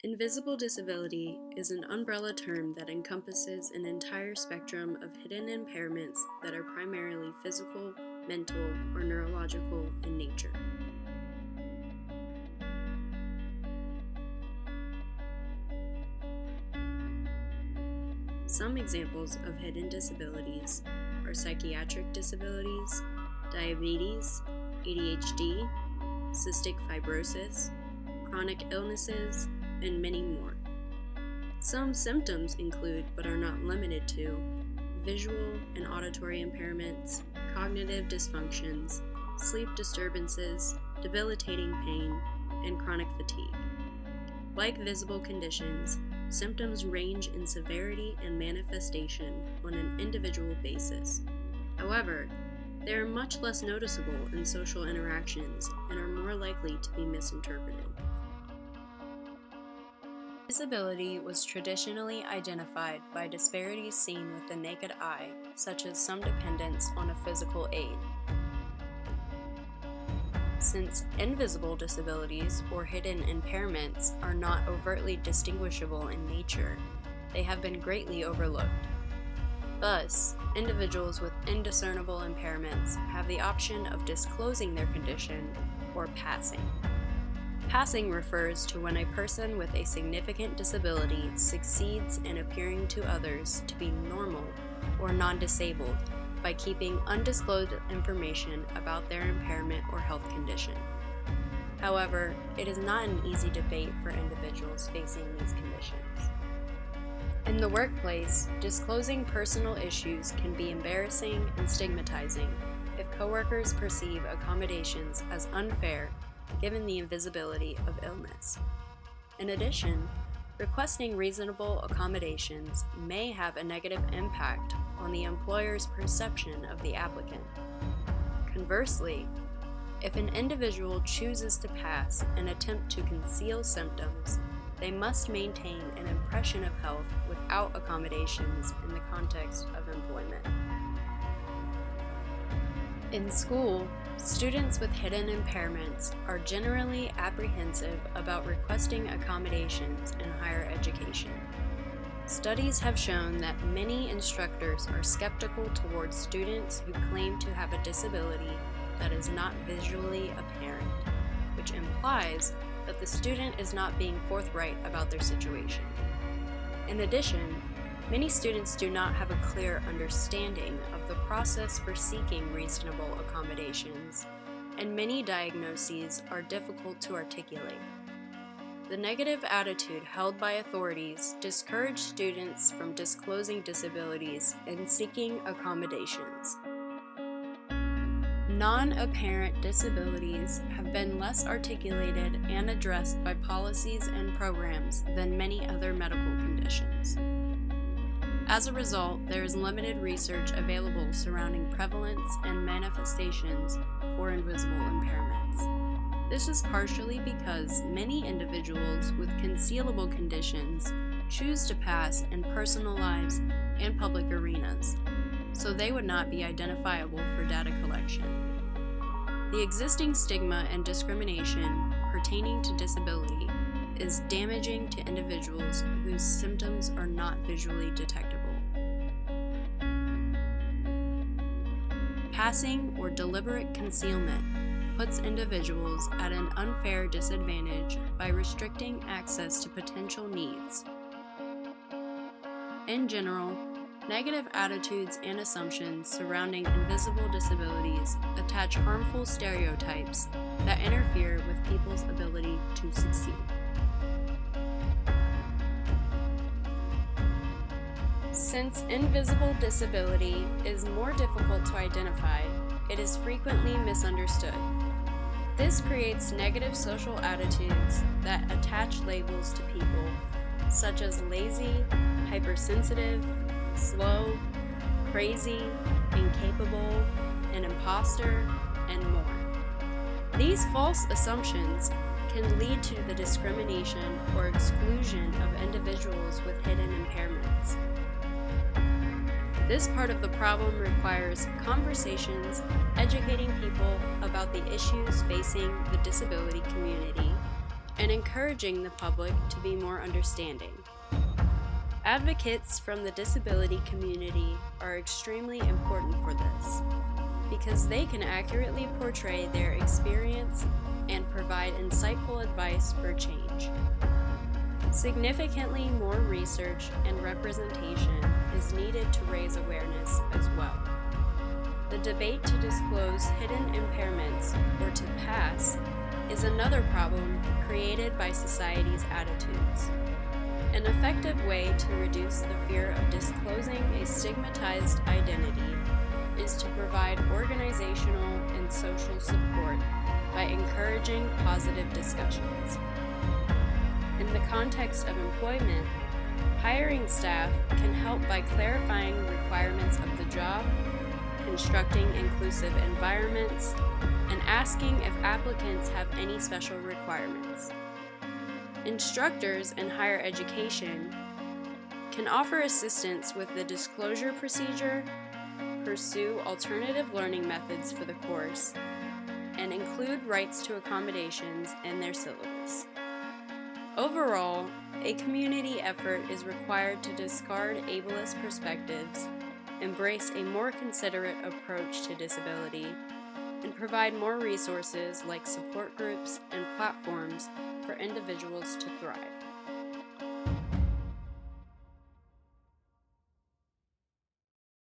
Invisible disability is an umbrella term that encompasses an entire spectrum of hidden impairments that are primarily physical, mental, or neurological in nature. Some examples of hidden disabilities are psychiatric disabilities, diabetes, ADHD, cystic fibrosis, chronic illnesses, and many more. Some symptoms include, but are not limited to, visual and auditory impairments, cognitive dysfunctions, sleep disturbances, debilitating pain, and chronic fatigue. Like visible conditions, symptoms range in severity and manifestation on an individual basis. However, they are much less noticeable in social interactions and are more likely to be misinterpreted. Disability was traditionally identified by disparities seen with the naked eye, such as some dependence on a physical aid. Since invisible disabilities or hidden impairments are not overtly distinguishable in nature, they have been greatly overlooked. Thus, individuals with indiscernible impairments have the option of disclosing their condition or passing. Passing refers to when a person with a significant disability succeeds in appearing to others to be normal or non-disabled by keeping undisclosed information about their impairment or health condition. However, it is not an easy debate for individuals facing these conditions. In the workplace, disclosing personal issues can be embarrassing and stigmatizing if coworkers perceive accommodations as unfair given the invisibility of illness. In addition, requesting reasonable accommodations may have a negative impact on the employer's perception of the applicant. Conversely, if an individual chooses to pass and attempt to conceal symptoms, they must maintain an impression of health without accommodations in the context of employment. In school, students with hidden impairments are generally apprehensive about requesting accommodations in higher education. Studies have shown that many instructors are skeptical towards students who claim to have a disability that is not visually apparent, which implies that the student is not being forthright about their situation. In addition, many students do not have a clear understanding of the process for seeking reasonable accommodations, and many diagnoses are difficult to articulate. The negative attitude held by authorities discourage students from disclosing disabilities and seeking accommodations. Non-apparent disabilities have been less articulated and addressed by policies and programs than many other medical conditions. As a result, there is limited research available surrounding prevalence and manifestations for invisible impairments. This is partially because many individuals with concealable conditions choose to pass in personal lives and public arenas, so they would not be identifiable for data collection. The existing stigma and discrimination pertaining to disability is damaging to individuals whose symptoms are not visually detectable. Passing or deliberate concealment puts individuals at an unfair disadvantage by restricting access to potential needs. In general, negative attitudes and assumptions surrounding invisible disabilities attach harmful stereotypes that interfere with people's ability to succeed. Since invisible disability is more difficult to identify, it is frequently misunderstood. This creates negative social attitudes that attach labels to people, such as lazy, hypersensitive, slow, crazy, incapable, an imposter, and more. These false assumptions can lead to the discrimination or exclusion of individuals with hidden impairments. This part of the problem requires conversations, educating people about the issues facing the disability community, and encouraging the public to be more understanding. Advocates from the disability community are extremely important for this, because they can accurately portray their experience and provide insightful advice for change. Significantly more research and representation is needed to raise awareness as well. The debate to disclose hidden impairments, or to pass, is another problem created by society's attitudes. An effective way to reduce the fear of disclosing a stigmatized identity is to provide organizational and social support by encouraging positive discussions. In the context of employment, hiring staff can help by clarifying requirements of the job, constructing inclusive environments, and asking if applicants have any special requirements. Instructors in higher education can offer assistance with the disclosure procedure, pursue alternative learning methods for the course, and include rights to accommodations in their syllabus. Overall, a community effort is required to discard ableist perspectives, embrace a more considerate approach to disability, and provide more resources like support groups and platforms for individuals to thrive.